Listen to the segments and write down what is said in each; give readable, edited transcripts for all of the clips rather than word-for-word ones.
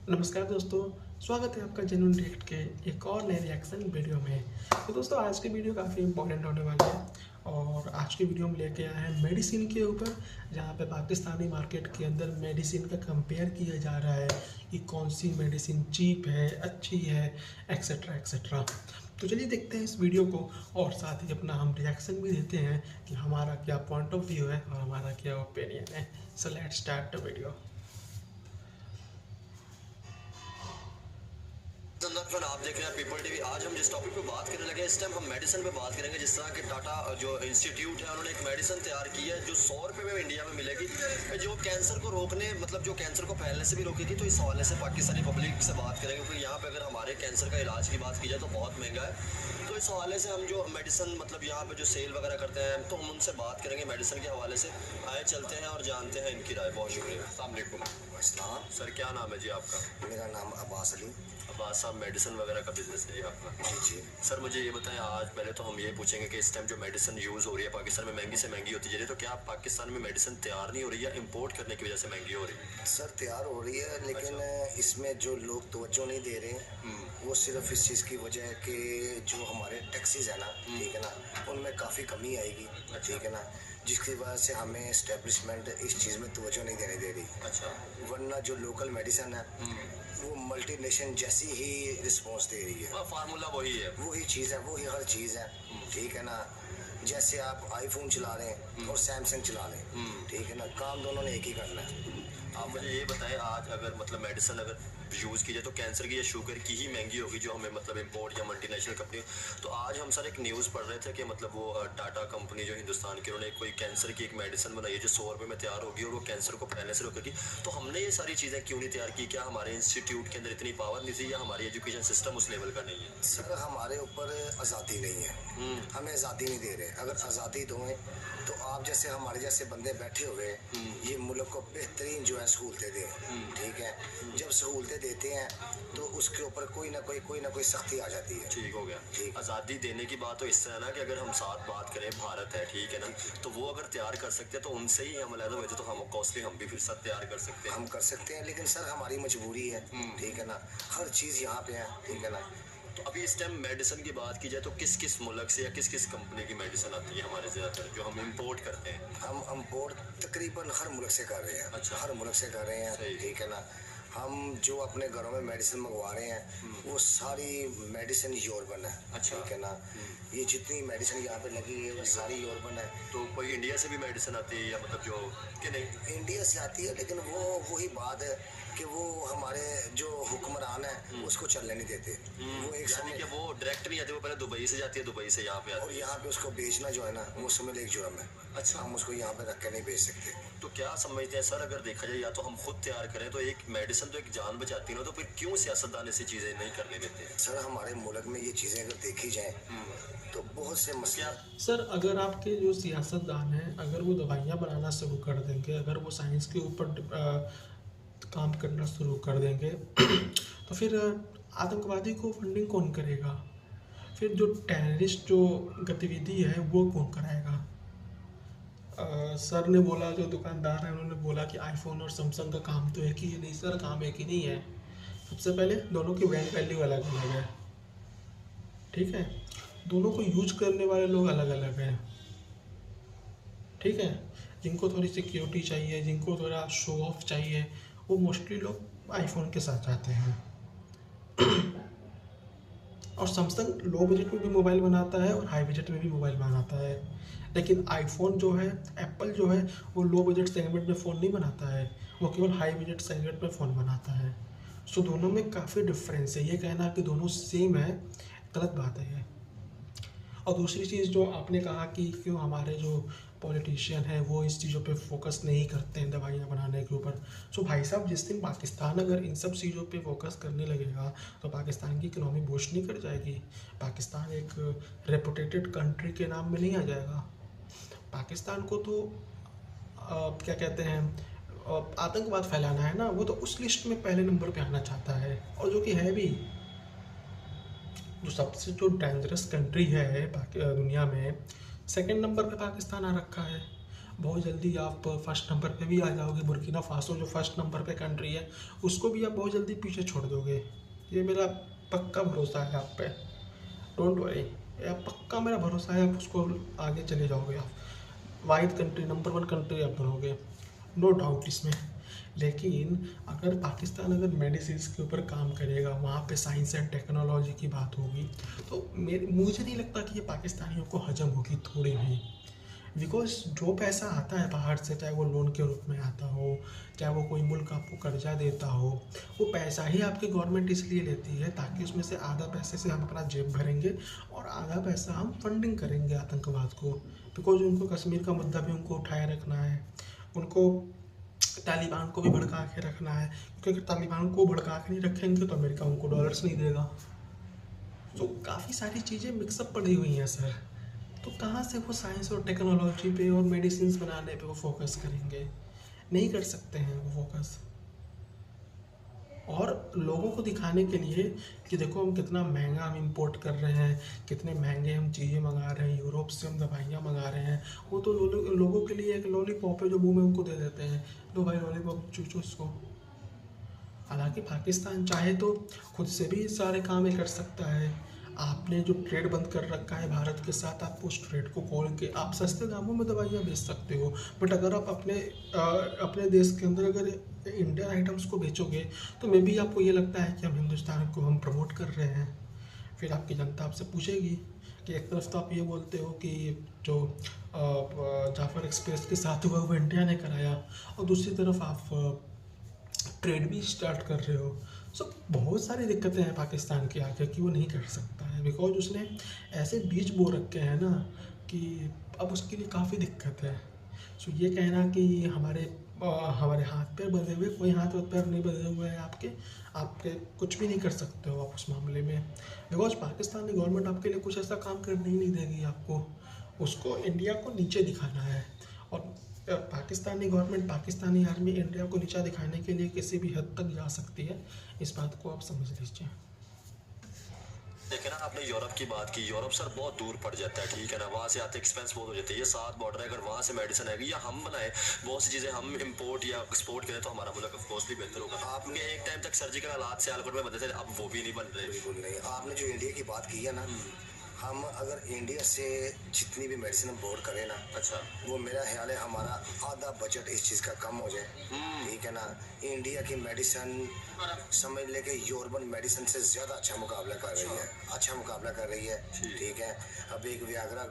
नमस्कार दोस्तों, स्वागत है आपका जेन्युइन रिएक्ट के एक और नए रिएक्शन वीडियो में। तो दोस्तों आज की वीडियो काफ़ी इंपॉर्टेंट होने वाली है और आज की वीडियो में लेके आए हैं मेडिसिन के ऊपर, जहाँ पे पाकिस्तानी मार्केट के अंदर मेडिसिन का कंपेयर किया जा रहा है कि कौन सी मेडिसिन चीप है, अच्छी है, एक्सेट्रा एक्सेट्रा। तो चलिए देखते हैं इस वीडियो को और साथ ही अपना हम रिएक्शन भी देते हैं कि हमारा क्या पॉइंट ऑफ व्यू है और हमारा क्या ओपिनियन है। So let's start the video. संदर्भ आप देख रहे हैं पीपल टीवी। आज हम जिस टॉपिक पे बात करने लगे इस टाइम हम मेडिसिन पे बात करेंगे। जिस तरह के टाटा जो इंस्टीट्यूट है उन्होंने एक मेडिसिन तैयार की है जो 100 रुपये में इंडिया में मिलेगी, जो कैंसर को रोकने मतलब जो कैंसर को फैलने से भी रोकेगी। तो इस हवाले से पाकिस्तानी पब्लिक से बात करेंगे क्योंकि यहाँ पे अगर हमारे कैंसर का इलाज की बात की जाए तो बहुत महंगा है। तो इस हवाले से हम जो मेडिसिन मतलब यहाँ पे जो सेल वगैरह करते हैं तो हम उनसे बात करेंगे मेडिसिन के हवाले से। आए चलते हैं और जानते हैं इनकी राय। बहुत शुक्रिया। अस्सलाम वालेकुम। अस्सलाम। सर क्या नाम है जी आपका? मेरा नाम अब्बास अली। अब्बास साहब, मेडिसिन वगैरह का बिजनेस है ये आपका? जी जी। सर मुझे ये बताएं, आज पहले तो हम ये पूछेंगे कि इस टाइम जो मेडिसिन यूज़ हो रही है पाकिस्तान में महंगी से महंगी होती जा रही है, तो क्या पाकिस्तान में मेडिसिन तैयार नहीं हो रही या इंपोर्ट करने की वजह से महंगी हो रही है? सर तैयार हो रही है लेकिन इसमें जो लोग तवज्जो नहीं दे रहे वो सिर्फ इस चीज़ की वजह है कि जो हमारे टैक्सीज है ना, ठीक है ना, उनमें काफ़ी कमी आएगी, ठीक है ना, जिसकी वजह से हमें इस्टेब्लिशमेंट इस चीज़ में तवज्जो नहीं देने दे रही। अच्छा। वरना जो लोकल मेडिसिन है वो मल्टीनेशन जैसी ही रिस्पॉन्स दे रही है। फार्मूला वही है। वही चीज़ है, वही हर चीज़ है, ठीक है ना। जैसे आप आईफोन चला रहे हैं और सैमसंग चला रहे हैं, ठीक है ना, काम दोनों ने एक ही करना है। आप मुझे ये बताएं, आज अगर मतलब मेडिसिन अगर यूज़ की जाए तो कैंसर की या शुगर की ही महंगी होगी जो हमें मतलब इंपोर्ट या मल्टीनेशनल कंपनी। तो आज हम सर एक न्यूज़ पढ़ रहे थे कि मतलब वो टाटा कंपनी जो हिंदुस्तान की, उन्होंने कोई कैंसर की एक मेडिसिन बनाई है जो 100 रुपये में तैयार होगी और वो कैंसर को फैलने से रोकेगी। तो हमने ये सारी चीज़ें क्यों नहीं तैयार की? क्या हमारे इंस्टीट्यूट के अंदर इतनी पावर नहीं थी या हमारी एजुकेशन सिस्टम उस लेवल का नहीं है? सर हमारे ऊपर आज़ादी नहीं है, हमें आज़ादी नहीं दे रहे। अगर आज़ादी दोगे तो आप जैसे हमारे जैसे बंदे बैठे हुए ये मुल्क को बेहतरीन जो है सहूलतें दें, ठीक है। जब सहूलतें देते हैं तो उसके ऊपर कोई ना कोई सख्ती आ जाती है। ठीक हो गया। ठीक। आज़ादी देने की बात तो इस तरह ना कि अगर हम साथ बात करें, भारत है, ठीक है ना, तो वो अगर तैयार कर सकते हैं तो उनसे ही हम अलग हुए थे, तो हम कॉस्टली हम भी फिर साथ तैयार कर सकते हैं। हम कर सकते हैं लेकिन सर हमारी मजबूरी है, ठीक है ना, हर चीज़ यहाँ पे है, ठीक है ना। तो अभी इस टाइम मेडिसिन की बात की जाए तो किस किस मुल्क से या किस किस कंपनी की मेडिसिन आती है हमारे ज़्यादातर जो हम इंपोर्ट करते हैं? हम इम्पोर्ट तकरीबन हर मुल्क से कर रहे हैं। अच्छा। हर मुल्क से कर रहे हैं, सही। ठीक है ना। हम जो अपने घरों में मेडिसिन मंगवा रहे हैं वो सारी मेडिसिन यूरोपन है। अच्छा। ठीक है ना। ये जितनी मेडिसिन यहाँ पे लगी है वो सारी यूरोपन है। तो कोई इंडिया से भी मेडिसिन आती है या मतलब जो कि नहीं? इंडिया से आती है लेकिन वो वही बात है कि वो हमारे जो हुक्मरान है उसको चलने नहीं देते। वो एक यानी समय कि वो डायरेक्ट नहीं आती, वो पहले दुबई से जाती है, दुबई से यहाँ पे और आती है। यहाँ पे उसको बेचना जो है ना वो समझ एक जुर्म है। अच्छा। हम उसको यहाँ पे रख के नहीं बेच सकते। तो क्या समझते हैं सर, अगर देखा जाए या तो हम खुद तैयार करें तो एक मेडिसिन तो एक जान बचाती है ना, तो फिर क्यों सियासतदान ऐसी चीज़ें नहीं करने देते? सर हमारे मुल्क में ये चीज़ें अगर देखी जाएं तो बहुत से मसले। सर अगर आपके जो सियासतदान हैं अगर वो दवाइयाँ बनाना शुरू कर देंगे, अगर वो साइंस के ऊपर काम करना शुरू कर देंगे तो फिर आतंकवादी को फंडिंग कौन करेगा? फिर जो टेररिस्ट जो गतिविधि है वो कौन कराएगा? सर ने बोला, जो दुकानदार है उन्होंने बोला कि आईफोन और सैमसंग का काम तो एक ही है। नहीं सर, काम एक ही नहीं है। सबसे पहले दोनों की ब्रांड वैल्यू अलग अलग है, ठीक है। दोनों को यूज करने वाले लोग अलग अलग हैं, ठीक है। जिनको थोड़ी सिक्योरिटी चाहिए, जिनको थोड़ा शो ऑफ चाहिए, वो मोस्टली लोग आईफोन के साथ आते हैं। और सैमसंग लो बजट में भी मोबाइल बनाता है और हाई बजट में भी मोबाइल बनाता है। लेकिन आईफोन जो है, एप्पल जो है, वो लो बजट सेगमेंट में फ़ोन नहीं बनाता है, वो केवल हाई बजट सेगमेंट में फ़ोन बनाता है। सो दोनों में काफ़ी डिफरेंस है। ये कहना कि दोनों सेम है, गलत बात है ये। और दूसरी चीज़ जो आपने कहा कि क्यों हमारे जो पॉलिटिशियन हैं वो इस चीज़ों पे फोकस नहीं करते हैं दवाइयाँ बनाने के ऊपर। सो भाई साहब, जिस दिन पाकिस्तान अगर इन सब चीज़ों पे फोकस करने लगेगा तो पाकिस्तान की इकोनॉमी बूस्ट नहीं कर जाएगी। पाकिस्तान एक रेपुटेटेड कंट्री के नाम में नहीं आ जाएगा। पाकिस्तान को तो क्या कहते हैं, आतंकवाद फैलाना है ना, वो तो उस लिस्ट में पहले नंबर पे आना चाहता है, और जो कि है भी। जो सबसे जो डेंजरस कंट्री है दुनिया में, सेकंड नंबर पे पाकिस्तान आ रखा है। बहुत जल्दी आप फर्स्ट नंबर पे भी आ जाओगे। बुर्किना फासो जो फर्स्ट नंबर पे कंट्री है, उसको भी आप बहुत जल्दी पीछे छोड़ दोगे। ये मेरा पक्का भरोसा है आप पे, डोंट वरी। पक्का मेरा भरोसा है, आप उसको आगे चले जाओगे। आप वाहिद कंट्री, नंबर 1 कंट्री आप बनोगे, नो डाउट इसमें। लेकिन अगर पाकिस्तान अगर मेडिसिन के ऊपर काम करेगा, वहाँ पे साइंस एंड टेक्नोलॉजी की बात होगी, तो मुझे नहीं लगता कि ये पाकिस्तानियों को हजम होगी थोड़ी भी। बिकॉज जो पैसा आता है बाहर से, चाहे वो लोन के रूप में आता हो, चाहे वो कोई मुल्क आपको कर्जा देता हो, वो पैसा ही आपकी गवर्नमेंट इसलिए लेती है ताकि उसमें से आधा पैसे से हम अपना जेब भरेंगे और आधा पैसा हम फंडिंग करेंगे आतंकवाद को। बिकॉज उनको कश्मीर का मुद्दा भी उनको उठाए रखना है, उनको तालिबान को भी भड़का के रखना है, क्योंकि अगर तालिबान को भड़का के नहीं रखेंगे तो अमेरिका उनको डॉलर्स नहीं देगा। तो काफ़ी सारी चीज़ें मिक्सअप पड़ी हुई हैं सर। तो कहाँ से वो साइंस और टेक्नोलॉजी पे और मेडिसिन बनाने पे वो फोकस करेंगे? नहीं कर सकते हैं वो फोकस। और लोगों को दिखाने के लिए कि देखो हम कितना महंगा हम इंपोर्ट कर रहे हैं, कितने महंगे हम चीज़ें मंगा रहे हैं, यूरोप से हम दवाइयाँ मंगा रहे हैं, वो तो लोगों के लिए एक लॉलीपॉप है जो मुंह में उनको दे देते हैं, लो भाई लॉलीपॉप चूचो उसको। हालांकि पाकिस्तान चाहे तो खुद से भी सारे काम ही कर सकता है। आपने जो ट्रेड बंद कर रखा है भारत के साथ, आप उस ट्रेड को खोल के आप सस्ते दामों में दवाइयाँ बेच सकते हो। बट अगर आप अपने देश के अंदर अगर इंडियन आइटम्स को बेचोगे तो मे बी आपको ये लगता है कि हम हिंदुस्तान को हम प्रमोट कर रहे हैं। फिर आपकी जनता आपसे पूछेगी कि एक तरफ तो आप ये बोलते हो कि जो जाफर एक्सप्रेस के साथ हुआ वो इंडिया ने कराया, और दूसरी तरफ आप ट्रेड भी स्टार्ट कर रहे हो। सो बहुत सारी दिक्कतें हैं पाकिस्तान के आगे कि वो नहीं कर सकता है, बिकॉज उसने ऐसे बीज बो रखे हैं ना कि अब उसके लिए काफ़ी दिक्कत है। सो ये कहना कि हमारे हाथ पैर बंधे हुए, कोई हाथ और पैर नहीं बंधे हुए हैं आपके कुछ भी नहीं कर सकते हो आप उस मामले में। बिकॉज पाकिस्तानी गवर्नमेंट आपके लिए कुछ ऐसा काम करने ही नहीं देगी आपको, उसको इंडिया को नीचे दिखाना है। और Pakistani government, Pakistani army India को नीचा दिखाने के लिए किसी भी हद तक जा सकती है, इस बात को आप समझ लीजिए। देखिए ना, आपने यूरोप की बात की। यूरोप सर बहुत दूर पड़ जाता है, ठीक है ना, वहाँ से आते एक्सपेंस बहुत हो जाते हैं। ये 7 बॉर्डर है, अगर वहाँ से मेडिसिन आएगी या हम बनाए बहुत सी चीज़ें हम इंपोर्ट या एक्सपोर्ट करें तो हमारा मुल्क ऑफ कोर्स भी बेहतर होगा। आपने एक टाइम तक सर्जिकल हालात सियालकोट में बनते थे, अब वो भी नहीं बन रहे। बिल्कुल नहीं। आपने जो इंडिया की बात की है ना, हम अगर इंडिया से जितनी भी मेडिसिन इंपोर्ट करें ना, अच्छा, वो मेरा ख्याल है हमारा आधा बजट इस चीज़ का कम हो जाए। ठीक है ना। इंडिया की मेडिसिन समझ ले कि यूरोपियन मेडिसिन से ज़्यादा अच्छा मुकाबला कर रही है, अच्छा मुकाबला कर रही है। ठीक है। अब एक वियाग्रा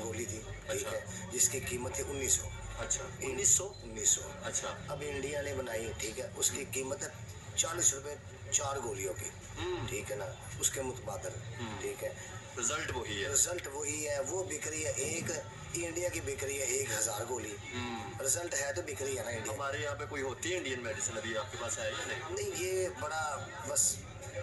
गोली थी, ठीक है, जिसकी कीमत थी 1900। अच्छा, 1900। अच्छा। अब इंडिया ने बनाई, ठीक है, उसकी कीमत है 40 रुपए 4 गोलियों की। ठीक है ना, उसके मुतबादल। ठीक है। रिजल्ट वही है। रिजल्ट वही है, वो बिक रही है एक, इंडिया की बिक रही है 1000 गोली। रिजल्ट है तो बिक रही है ना इंडिया। हमारे यहाँ पे कोई होती है इंडियन मेडिसिन, अभी आपके पास है या नहीं? नहीं, ये बड़ा बस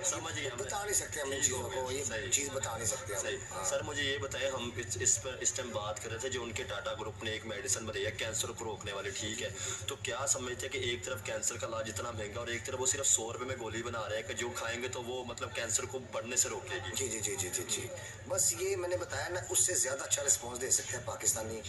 समझ गया, बता नहीं सकते हम इन चीज़ों को, ये चीज़ बता नहीं सकते हम। सही। सर मुझे ये बताएं, हम इस पर इस टाइम बात कर रहे थे जो उनके टाटा ग्रुप ने एक मेडिसिन बनाई है कैंसर को रोकने वाली, ठीक है, तो क्या समझते हैं कि एक तरफ कैंसर का इलाज इतना महंगा और एक तरफ वो सिर्फ 100 रुपये में गोली बना रहे हैं कि जो खाएंगे तो वो मतलब कैंसर को बढ़ने से रोकेगी? जी जी जी जी जी जी। बस ये मैंने बताया ना, उससे ज़्यादा अच्छा रिस्पॉन्स दे सकते हैं पाकिस्तानी।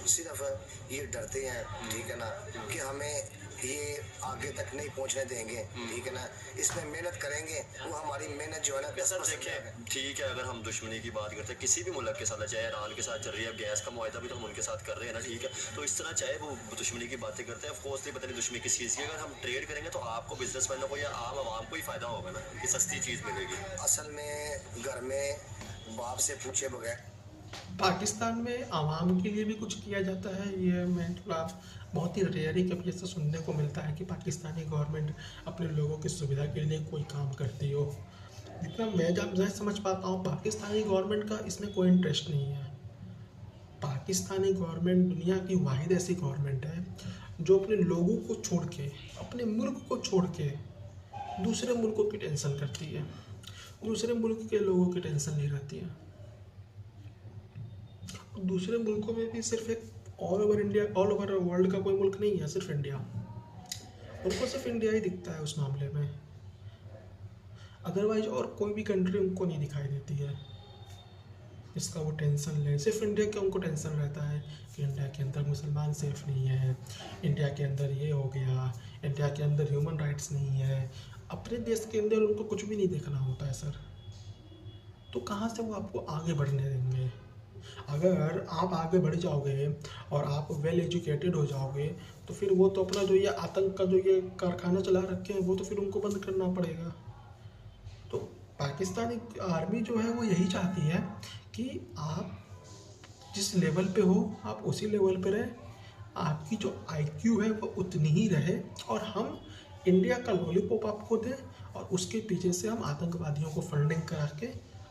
सिर्फ ये डरते हैं, ठीक है ना, कि हमें ये आगे तक नहीं पहुंचने देंगे। ठीक है ना, इसमें मेहनत करेंगे, वो हमारी मेहनत जो है ना। सर देखें, ठीक है, अगर हम दुश्मनी की बात करते हैं किसी भी मुल्क के साथ, चाहे ईरान के साथ चल रही है, गैस का मुआहदा भी तो हम उनके साथ कर रहे हैं ना, ठीक है, तो इस तरह चाहे वो दुश्मनी की बातें करते हैं, ऑफकोर्स नहीं, पता नहीं दुश्मनी किस चीज़ की, अगर हम ट्रेड करेंगे तो आपको बिजनेसमैनों को या आम आवाम को ही फायदा होगा ना, कि सस्ती चीज़ मिलेगी। असल में घर में बाप से पूछे बगैर पाकिस्तान में आवाम के लिए भी कुछ किया जाता है, ये मैं थोड़ा बहुत ही रेयर ही कभी ऐसा सुनने को मिलता है कि पाकिस्तानी गवर्नमेंट अपने लोगों की सुविधा के लिए कोई काम करती हो। जितना मैं समझ पाता हूँ, पाकिस्तानी गवर्नमेंट का इसमें कोई इंटरेस्ट नहीं है। पाकिस्तानी गवर्नमेंट दुनिया की वाहिद ऐसी गवर्नमेंट है जो अपने लोगों को छोड़ के, अपने मुल्क को छोड़ के दूसरे मुल्कों की टेंशन करती है, दूसरे मुल्क के लोगों की टेंशन नहीं रहती है। दूसरे मुल्कों में भी सिर्फ एक ऑल ओवर वर्ल्ड का कोई मुल्क नहीं है, सिर्फ इंडिया। उनको सिर्फ इंडिया ही दिखता है उस मामले में, अदरवाइज और कोई भी कंट्री उनको नहीं दिखाई देती है। जिसका वो टेंशन ले। सिर्फ इंडिया के उनको टेंशन रहता है कि इंडिया के अंदर मुसलमान सेफ नहीं है, इंडिया के अंदर ये हो गया, इंडिया के अंदर ह्यूमन राइट्स नहीं है। अपने देश के अंदर उनको कुछ भी नहीं देखना होता है सर। तो कहाँ से वो आपको आगे बढ़ने देंगे? अगर आप आगे बढ़ जाओगे और आप वेल एजुकेटेड हो जाओगे तो फिर वो तो अपना जो ये आतंक का जो ये कारखाना चला रखे हैं वो तो फिर उनको बंद करना पड़ेगा। तो पाकिस्तानी आर्मी जो है वो यही चाहती है कि आप जिस लेवल पे हो आप उसी लेवल पे रहे, आपकी जो IQ है वो उतनी ही रहे और हम इंडिया का लॉलीपॉप आपको दें और उसके पीछे से हम आतंकवादियों को फंडिंग करा के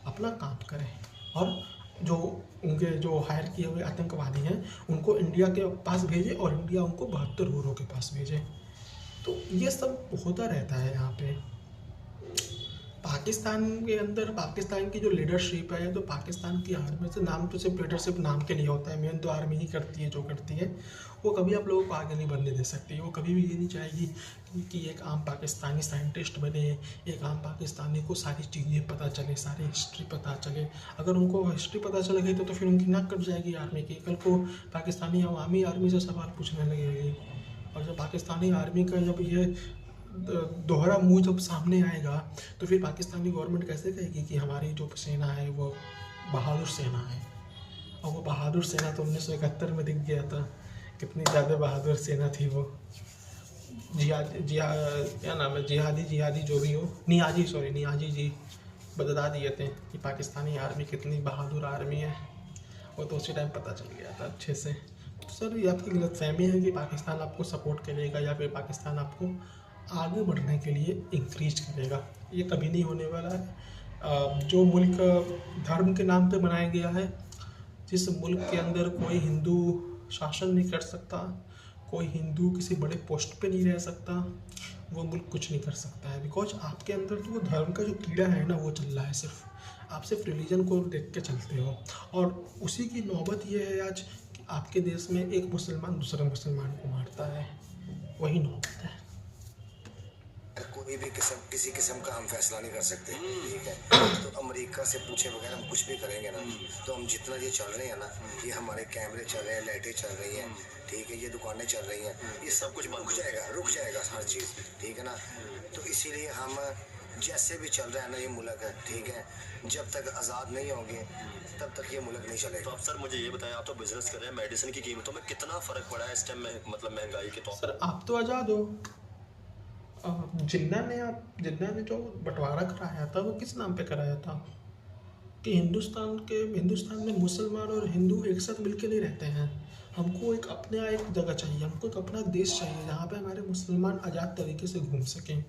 अपना काम करें और जो उनके जो हायर किए हुए आतंकवादी हैं उनको इंडिया के पास भेजे और इंडिया उनको 72 हुरों के पास भेजे। तो ये सब होता रहता है यहाँ पे। पाकिस्तान के अंदर पाकिस्तान की जो लीडरशिप है तो पाकिस्तान की आर्मी से नाम तो सिर्फ लीडरशिप नाम के लिए होता है, मेन तो आर्मी ही करती है जो करती है। वो कभी आप लोगों को आगे नहीं बढ़ने दे सकती। वो कभी भी ये नहीं चाहेगी कि एक आम पाकिस्तानी साइंटिस्ट बने, एक आम पाकिस्तानी को सारी चीज़ें पता चले, सारी हिस्ट्री पता चले। अगर उनको हिस्ट्री पता चल गई तो फिर उनकी नाक कट जाएगी आर्मी की। कल को पाकिस्तानी अवामी आर्मी से सवाल पूछने लगेगी और जब पाकिस्तानी आर्मी का जब ये दोहरा मुंह जब सामने आएगा तो फिर पाकिस्तानी गवर्नमेंट कैसे कहेगी कि हमारी जो सेना है वो बहादुर सेना है। और वो बहादुर सेना तो 1971 में दिख गया था, कितनी ज़्यादा बहादुर सेना थी वो। क्या नाम है, जिहादी जो भी हो, नियाजी जी बता दिए थे कि पाकिस्तानी आर्मी कितनी बहादुर आर्मी है। वो तो उसी टाइम पता चल गया था अच्छे से। तो सर ये आपकी गलतफहमी है कि पाकिस्तान आपको सपोर्ट करेगा या फिर पाकिस्तान आपको आगे बढ़ने के लिए इंक्रीज करेगा। ये कभी नहीं होने वाला है। जो मुल्क धर्म के नाम पे बनाया गया है, जिस मुल्क के अंदर कोई हिंदू शासन नहीं कर सकता, कोई हिंदू किसी बड़े पोस्ट पे नहीं रह सकता, वो मुल्क कुछ नहीं कर सकता है। बिकॉज आपके अंदर तो वो धर्म का जो कीड़ा है ना वो चल रहा है। सिर्फ आप सिर्फ रिलीजन को देख के चलते हो और उसी की नौबत ये है आज कि आपके देश में एक मुसलमान दूसरे मुसलमान को मारता है। वही नौबत है। कोई भी किसी किस्म का हम फैसला नहीं कर सकते, ठीक है। तो अमेरिका से पूछे बगैर हम कुछ भी करेंगे ना तो हम जितना ये चल रहे हैं ना, ये हमारे कैमरे चल रहे हैं, लाइटें चल रही हैं, ठीक है, ये दुकानें चल रही हैं, ये सब कुछ रुक जाएगा हर चीज़, ठीक है ना। तो इसीलिए हम जैसे भी चल रहा है ना ये मुल्क है, ठीक है, जब तक आज़ाद नहीं होंगे तब तक ये मुल्क नहीं चलेगा। तो अब सर मुझे ये बताएं, आप तो बिजनेस कर रहे हैं, मेडिसिन की कीमतों में कितना फ़र्क पड़ा है इस टाइम में, मतलब महंगाई के तौर पर? सर आप तो आज़ाद हो। जिन्ना ने जो बंटवारा कराया था वो किस नाम पे कराया था कि हिंदुस्तान में मुसलमान और हिंदू एक साथ मिलके नहीं रहते हैं। हमको एक जगह चाहिए, हमको एक अपना देश चाहिए जहाँ पे हमारे मुसलमान आज़ाद तरीके से घूम सकें,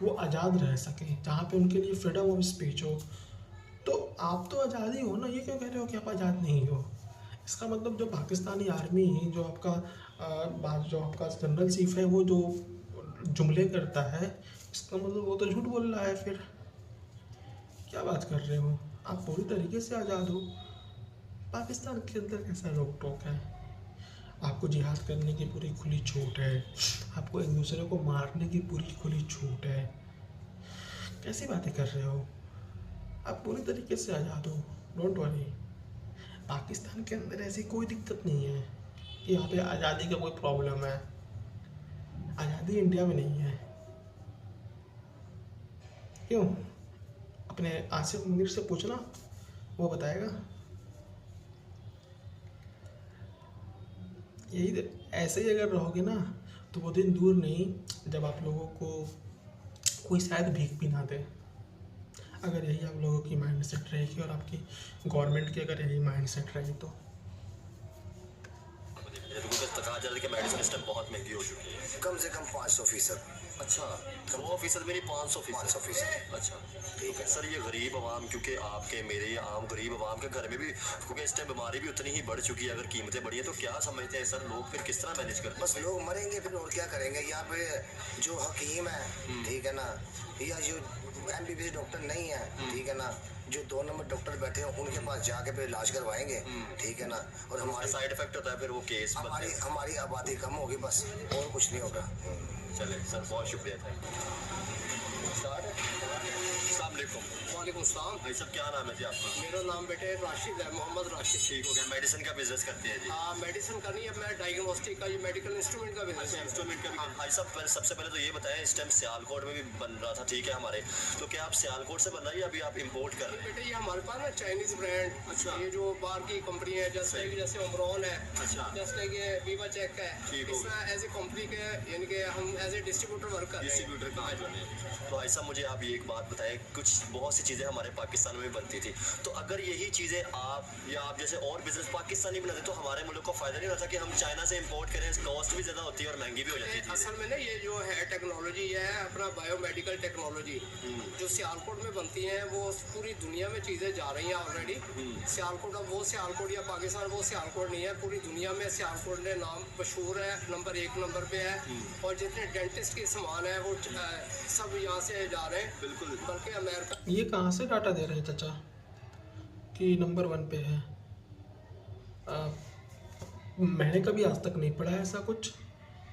वो आज़ाद रह सकें, जहाँ पे उनके लिए फ्रीडम ऑफ स्पीच हो। तो आप तो आज़ाद ही हो ना, ये क्यों कह रहे हो कि आप आज़ाद नहीं हो? इसका मतलब जो पाकिस्तानी आर्मी जो आपका जनरल चीफ है वो जो जुमले करता है, इसका मतलब वो तो झूठ बोल रहा है। फिर क्या बात कर रहे हो? आप पूरी तरीके से आज़ाद हो। पाकिस्तान के अंदर कैसा रोक टोक है? आपको जिहाद करने की पूरी खुली छूट है, आपको एक दूसरे को मारने की पूरी खुली छूट है। कैसी बातें कर रहे हो? आप पूरी तरीके से आज़ाद हो, डोंट वरी। पाकिस्तान के अंदर ऐसी कोई दिक्कत नहीं है कि यहाँ पे आज़ादी का कोई प्रॉब्लम है। आज़ादी इंडिया में नहीं है। क्यों? अपने आसिफ मुनीर से पूछना, वो बताएगा। ऐसे ही अगर रहोगे ना तो वो दिन दूर नहीं जब आप लोगों को कोई शायद भीख भी ना दे। अगर यही आप लोगों की माइंड सेट रहेगी और आपकी गवर्नमेंट की अगर यही माइंड सेट रहेगी तो कहा जा रहा है कि मेडिसिन इस टाइम बहुत महंगी हो चुकी है। कम से कम 500%। अच्छा, 100% मेरी 500%। अच्छा ठीक है सर। ये गरीब आवाम, क्योंकि आपके मेरे ये आम गरीब आवाम के घर में भी, क्योंकि इस टाइम बीमारी भी उतनी ही बढ़ चुकी है, अगर कीमतें बढ़ी हैं तो क्या समझते हैं सर लोग, फिर किस तरह मैनेज करते हैं? बस लोग मरेंगे फिर और क्या करेंगे। यहाँ पे जो हकीम है, ठीक है ना, या जो MBBS डॉक्टर नहीं है, ठीक है ना, जो 2 नंबर डॉक्टर बैठे हैं उनके पास जाके फिर इलाज करवाएंगे, ठीक है ना। और हमारा साइड इफेक्ट होता है फिर वो केस, हमारी आबादी कम होगी, बस और कुछ नहीं होगा। चले सर, बहुत शुक्रिया, थैंक यू। अस्सलाम वालेकुम। वालेकुम सलाम। भाई साहब क्या नाम है जी आपका? मेरा नाम बेटे राशिद है, मोहम्मद राशिद। ठीक हो गया। मेडिसिन का बिजनेस करते हैं जी? हाँ, मेडिसिन का नहीं है, मैं डायग्नोस्टिक का, ये मेडिकल इंस्ट्रूमेंट का बिजनेस अच्छा, है। इंस्ट्रूमेंट का भी। भाई साहब सबसे पहले तो ये बताएं, इस टाइम सियालकोट में भी बन रहा था, ठीक है हमारे, तो क्या आप सियालकोट से बन रहा है या अभी आप इम्पोर्ट कर रहे हैं? बेटे ये हमारे पास ना चाइनीज ब्रांड, अच्छा। ये जो बाहर की कंपनी है, जैसे उमरॉन है, अच्छा। जैसे कि वीवा चेक है, ठीक हो इस तरह एज ए कंपनी के, यानी कि हम एज ए डिस्ट्रीब्यूटर वर्क कर रहे हैं। डिस्ट्रीब्यूटर काम कर रहे हैं। तो भाई साहब मुझे आप ये एक बात बताएं, कुछ बहुत सी चीज़ें हमारे पाकिस्तान में बनती थी, तो अगर यही चीज़ें आप या आप जैसे और बिजनेस पाकिस्तानी बनाते तो हमारे मुल्क को फ़ायदा नहीं रहता कि हम चाइना से इंपोर्ट करें, कॉस्ट भी ज़्यादा होती है और महंगी भी हो जाती है चीज़ें। असल में ना ये जो है टेक्नोलॉजी है अपना बायोमेडिकल टेक्नोलॉजी जो सियालकोट में बनती हैं, वो पूरी दुनिया में चीज़ें जा रही हैं ऑलरेडी। सियालकोट अब वो सियालकोट या पाकिस्तान वो सियालकोट नहीं है, पूरी दुनिया में सियालकोट ने नाम मशहूर है, नंबर 1 नंबर पे है। और जितने डेंटिस्ट के सामान है वो सब यहाँ से जा रहे हैं। बिल्कुल। बल्कि अमेरिका ये कहाँ से डाटा दे रहे हैं चाचा कि नंबर 1 पे है? मैंने कभी आज तक नहीं पढ़ा ऐसा कुछ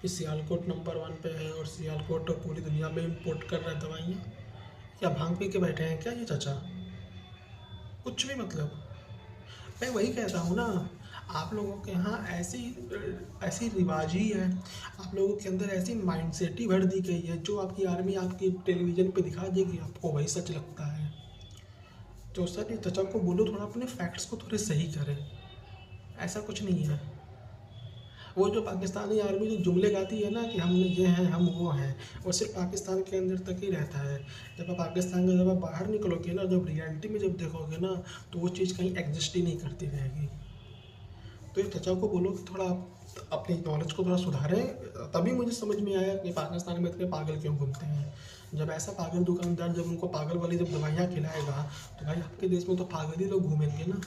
कि सियालकोट नंबर 1 पे है और सियालकोट पूरी दुनिया में इंपोर्ट कर रहा है दवाइयाँ। क्या भांग पी के बैठे हैं क्या ये चाचा? कुछ भी मतलब। मैं वही कहता हूँ ना, आप लोगों के यहाँ ऐसी रिवाज ही है, आप लोगों के अंदर ऐसी माइंडसेट ही भर दी गई है, जो आपकी आर्मी आपकी टेलीविज़न पे दिखा देगी आपको वही सच लगता है। तो सर ये चाचा को बोलो थोड़ा अपने फैक्ट्स को थोड़े सही करें, ऐसा कुछ नहीं है। वो जो पाकिस्तानी आर्मी जो जुमले गाती है ना कि हम ये हैं हम वो हैं, वो सिर्फ पाकिस्तान के अंदर तक ही रहता है। जब आप पाकिस्तान के जब आप बाहर निकलोगे ना, जब रियलिटी में जब देखोगे ना, तो वो चीज़ कहीं एग्जिस्ट ही नहीं करती रहेगी। तो ये चाचा को बोलो कि थोड़ा अपनी नॉलेज को थोड़ा सुधारें, तभी मुझे समझ में आया कि पाकिस्तान में इतने पागल क्यों घूमते हैं। जब ऐसा पागल दुकानदार जब उनको पागल वाली जब दवाइयाँ खिलाएगा तो भाई आपके देश में तो पागल ही लोग घूमेंगे ना,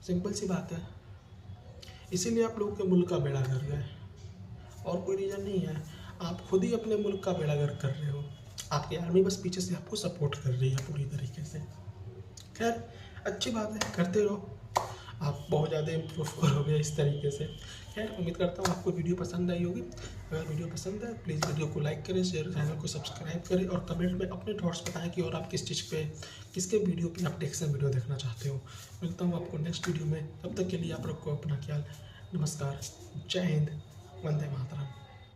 सिंपल सी बात है। इसीलिए आप लोगों के मुल्क का बेड़ा गर्क है, और कोई रीज़न नहीं है। आप खुद ही अपने मुल्क का बेड़ा गर्क कर रहे हो, आपकी आर्मी बस पीछे से आपको सपोर्ट कर रही है पूरी तरीके से। खैर अच्छी बात है, करते रहो, आप बहुत ज़्यादा इम्प्रूव करोगे इस तरीके से। खैर उम्मीद करता हूँ आपको वीडियो पसंद आई होगी। अगर वीडियो पसंद है प्लीज़ वीडियो को लाइक करें, शेयर, चैनल को सब्सक्राइब करें और कमेंट में अपने थॉट्स बताएं कि और आप किस चीज़ पे, किसके वीडियो पे आप टेक्शन वीडियो देखना चाहते हो। मिलता हूँ आपको नेक्स्ट वीडियो में, तब तक के लिए आप रखो अपना ख्याल। नमस्कार, जय हिंद, वंदे मातरम।